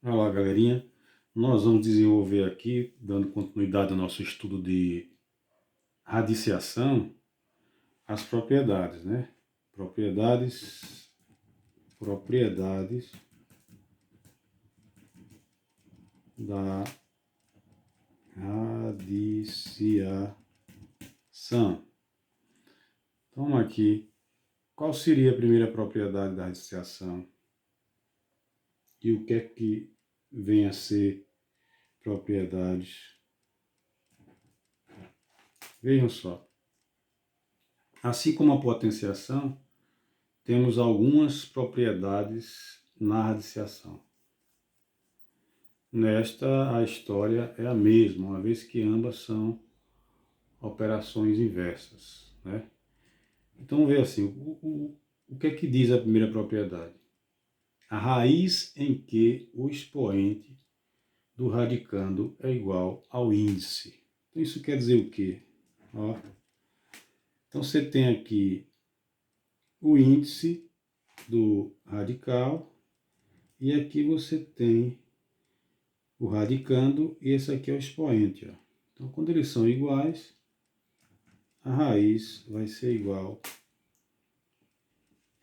Olá, galerinha. Nós vamos desenvolver aqui, dando continuidade ao nosso estudo de radiciação, as propriedades, né? Propriedades da radiciação. Então, aqui, qual seria a primeira propriedade da radiciação? E o que é que vem a ser propriedades? Vejam só. Assim como a potenciação, temos algumas propriedades na radiciação. Nesta, a história é a mesma, uma vez que ambas são operações inversas, né? Então, vamos ver assim, o que é que diz a primeira propriedade? A raiz em que o expoente do radicando é igual ao índice. Então, isso quer dizer o quê? Ó, então, você tem aqui o índice do radical e aqui você tem o radicando e esse aqui é o expoente. Ó. Então, quando eles são iguais, a raiz vai ser igual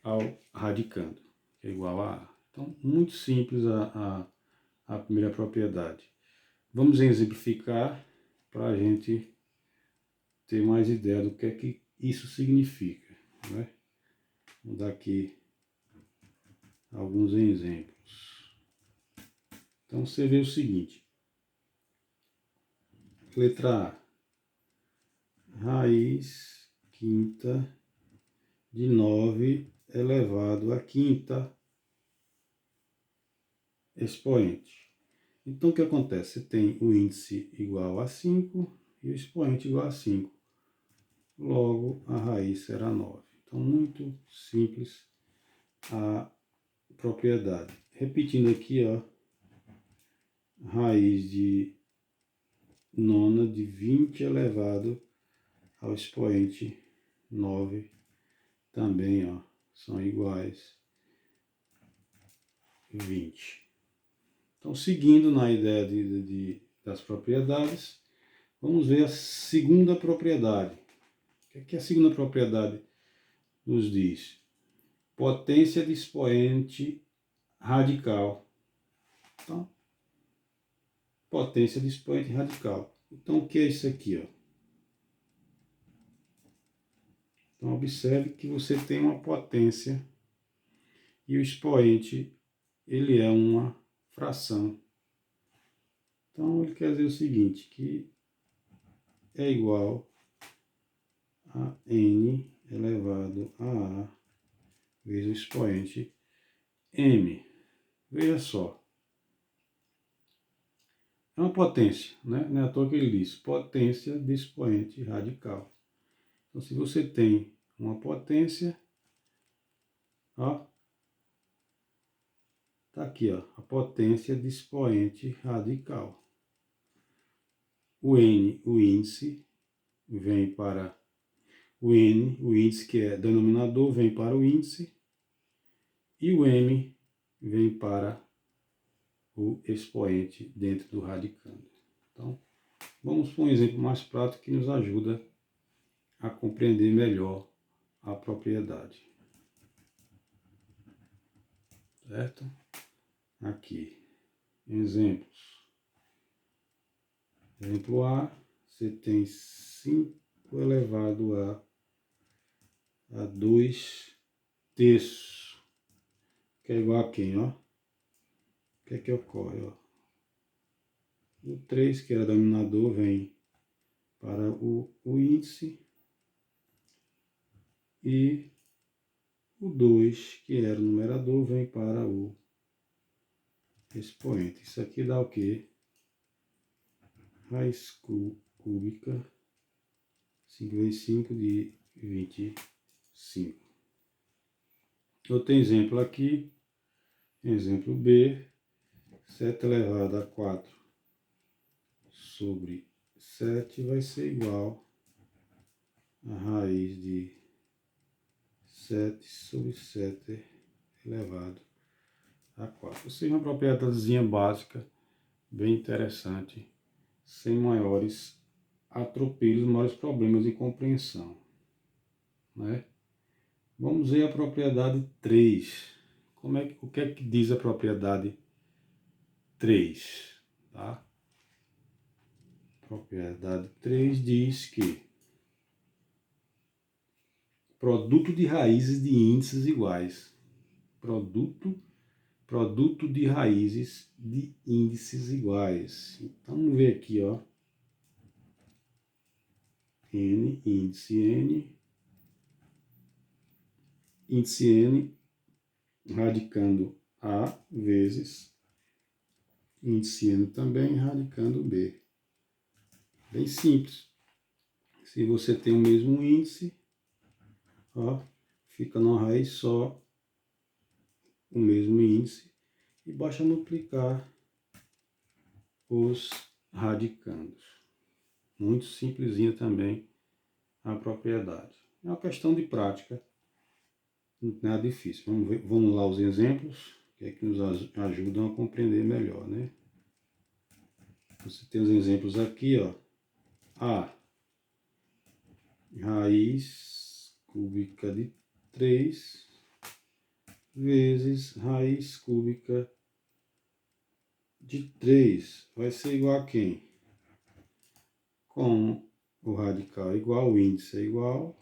ao radicando, que é igual a A. Então, muito simples a primeira propriedade. Vamos exemplificar para a gente ter mais ideia do que é que isso significa. Né? Vou dar aqui alguns exemplos. Então, você vê o seguinte. Letra A. Raiz quinta de 9 elevado à quinta expoente. Então, o que acontece? Você tem o índice igual a 5 e o expoente igual a 5. Logo, a raiz será 9. Então, muito simples a propriedade. Repetindo aqui, ó, raiz de nona de 20 elevado ao expoente 9 também, ó, são iguais a 20. Então, seguindo na ideia das propriedades, vamos ver a segunda propriedade. O que a segunda propriedade nos diz? Potência de expoente radical. Então, potência de expoente radical. Então, o que é isso aqui? Ó? Então, observe que você tem uma potência e o expoente ele é uma fração. Então, ele quer dizer o seguinte, que é igual a n elevado a A vezes o expoente m. Veja só. É uma potência, né? Não é à toa que ele diz potência de expoente radical. Então, se você tem uma potência, ó, tá aqui, ó, a potência de expoente radical. O n, o índice, vem para o n, o índice que é denominador, vem para o índice, e o m vem para o expoente dentro do radicando. Então, vamos para um exemplo mais prático que nos ajuda a compreender melhor a propriedade. Certo? Aqui, exemplos. Exemplo A, você tem 5 elevado a 2 terços, que é igual a quem, ó? O que é que ocorre, ó? O 3, que era denominador, vem para o índice, e o 2, que era o numerador, vem para o expoente. Isso aqui dá o quê? Raiz cúbica 5 vezes 5 de 25. Outro exemplo aqui, exemplo B, 7 elevado a 4 sobre 7 vai ser igual a raiz de 7 sobre 7 elevado a 4. Ou seja, uma propriedadezinha básica, bem interessante, sem maiores atropelos, maiores problemas de compreensão, né? Vamos ver a propriedade 3. O que é que diz a propriedade 3? Tá? Propriedade 3 diz que produto de raízes de índices iguais. Produto de raízes de índices iguais. Então, vamos ver aqui, ó. Índice N radicando A vezes índice N também radicando B. Bem simples. Se você tem o mesmo índice, ó, fica numa raiz só o mesmo índice e basta multiplicar os radicandos. Muito simplesinha também a propriedade. É uma questão de prática, não é nada difícil. Vamos lá os exemplos, que é que nos ajudam a compreender melhor, né? Você tem os exemplos aqui, ó. A, raiz cúbica de 3 vezes raiz cúbica de 3 vai ser igual a quem? Como o radical é igual, o índice é igual,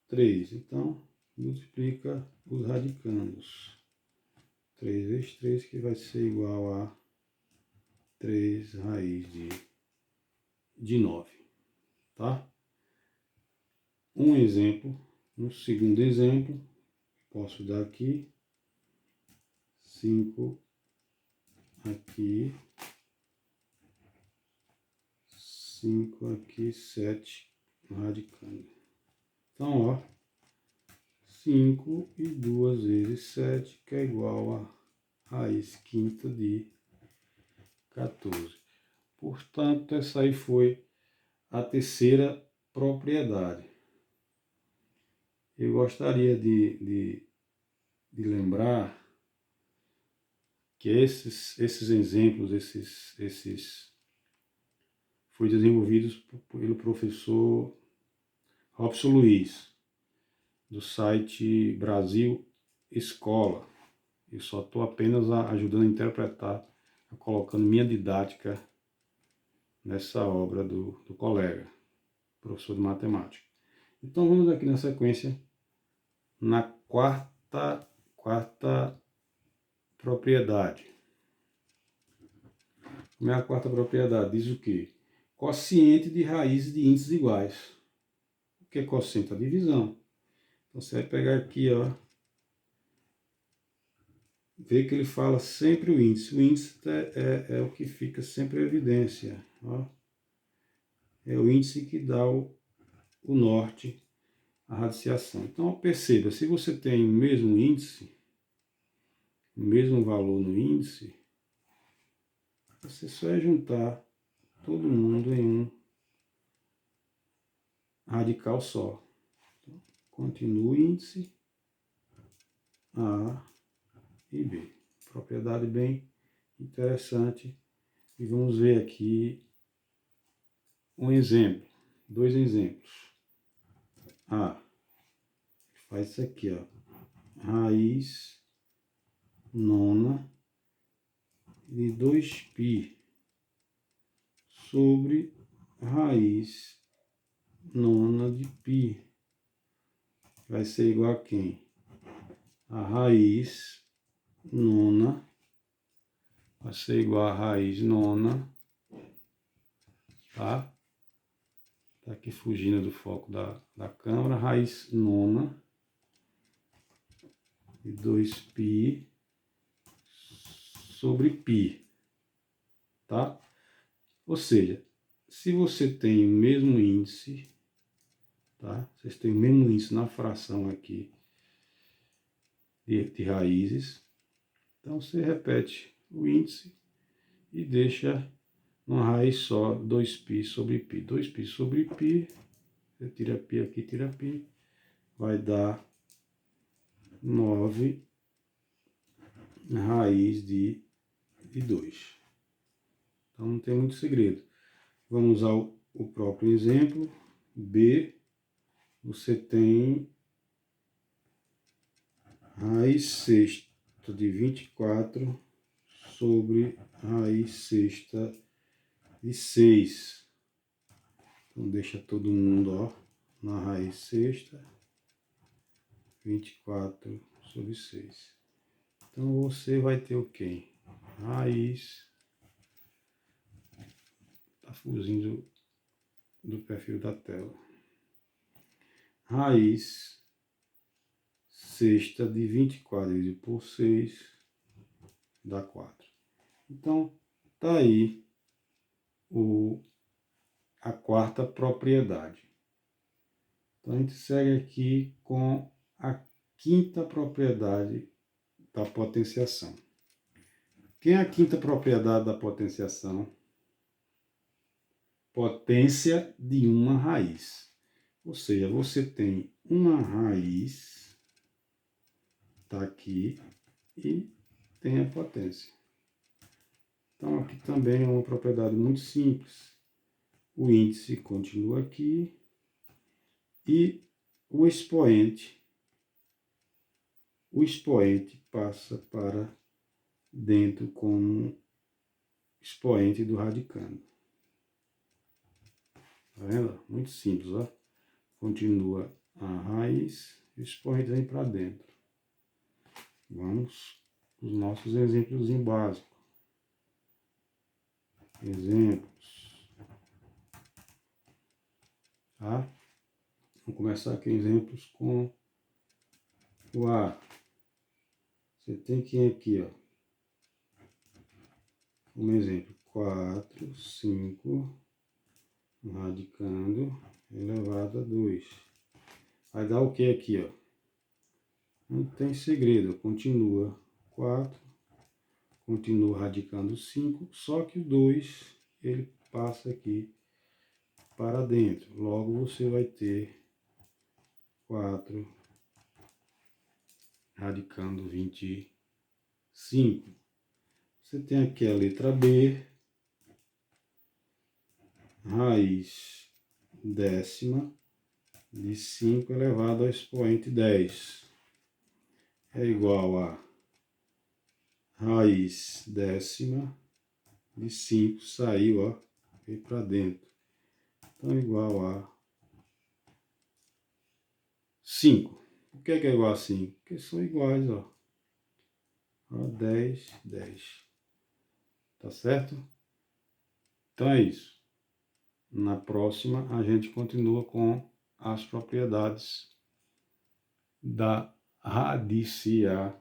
3. Então, multiplica os radicandos. 3 vezes 3, que vai ser igual a 3 raiz de 9. Tá? Um exemplo, um segundo exemplo, posso dar aqui 5 aqui, 5 aqui, 7 radicando. Então, ó, 5 e 2 vezes 7, que é igual a raiz quinta de 14. Portanto, essa aí foi a terceira propriedade. Eu gostaria de lembrar que esses exemplos, foram desenvolvidos pelo professor Robson Luiz, do site Brasil Escola. Eu só estou apenas ajudando a interpretar, colocando minha didática nessa obra do colega, professor de matemática. Então vamos aqui na sequência, na quarta propriedade. Como é a quarta propriedade? Diz o quê? Quociente de raízes de índices iguais. O que é quociente? A divisão. Então você vai pegar aqui, ó, ver que ele fala sempre o índice. O índice é o que fica sempre em evidência. Ó. É o índice que dá o norte à radiciação. Então perceba, se você tem o mesmo índice, o mesmo valor no índice, você só é juntar todo mundo em um radical só. Então, continua o índice A e B. Propriedade bem interessante. E vamos ver aqui um exemplo, 2 exemplos. A, faz isso aqui, ó, raiz nona de 2π sobre raiz nona de π. Vai ser igual a quem? A raiz nona vai ser igual a raiz nona, tá? Tá aqui fugindo do foco da câmera. Raiz nona de 2π sobre π, tá? Ou seja, se você tem o mesmo índice, tá? Vocês têm o mesmo índice na fração aqui de raízes, então você repete o índice e deixa uma raiz só, 2π sobre π. 2π sobre π, você tira π aqui, tira π, vai dar 9 raiz de 2. Então não tem muito segredo. Vamos ao próprio exemplo. B, você tem raiz sexta de 24 sobre raiz sexta de 6. Então deixa todo mundo, ó, na raiz sexta, 24 sobre 6. Então você vai ter o quê? Raiz, tá fugindo do perfil da tela. Raiz sexta de 24 dividido por 6 dá 4. Então, tá aí a quarta propriedade. Então, a gente segue aqui com a quinta propriedade da potenciação. Quem é a quinta propriedade da potenciação? Potência de uma raiz. Ou seja, você tem uma raiz, está aqui, e tem a potência. Então, aqui também é uma propriedade muito simples. O índice continua aqui e o expoente passa para dentro como expoente do radicando. Tá vendo? Muito simples, ó. Continua a raiz e o expoente vem para dentro. Vamos para os nossos exemplos básicos. Exemplos. Tá? Vamos começar aqui exemplos com o A. Você tem que ir aqui, ó. Um exemplo, 4, 5, radicando, elevado a 2. Vai dar o que aqui, ó? Não tem segredo, continua 4, continua radicando 5, só que o 2, ele passa aqui para dentro. Logo, você vai ter 4 radicando 25. Você tem aqui a letra B, raiz décima de 5 elevado ao expoente 10. É igual a raiz décima de 5, saiu, ó, veio para dentro. Então, é igual a 5. Por que é igual a 5? Porque são iguais, ó. 10, 10. Tá certo? Então é isso. Na próxima, a gente continua com as propriedades da radiciação.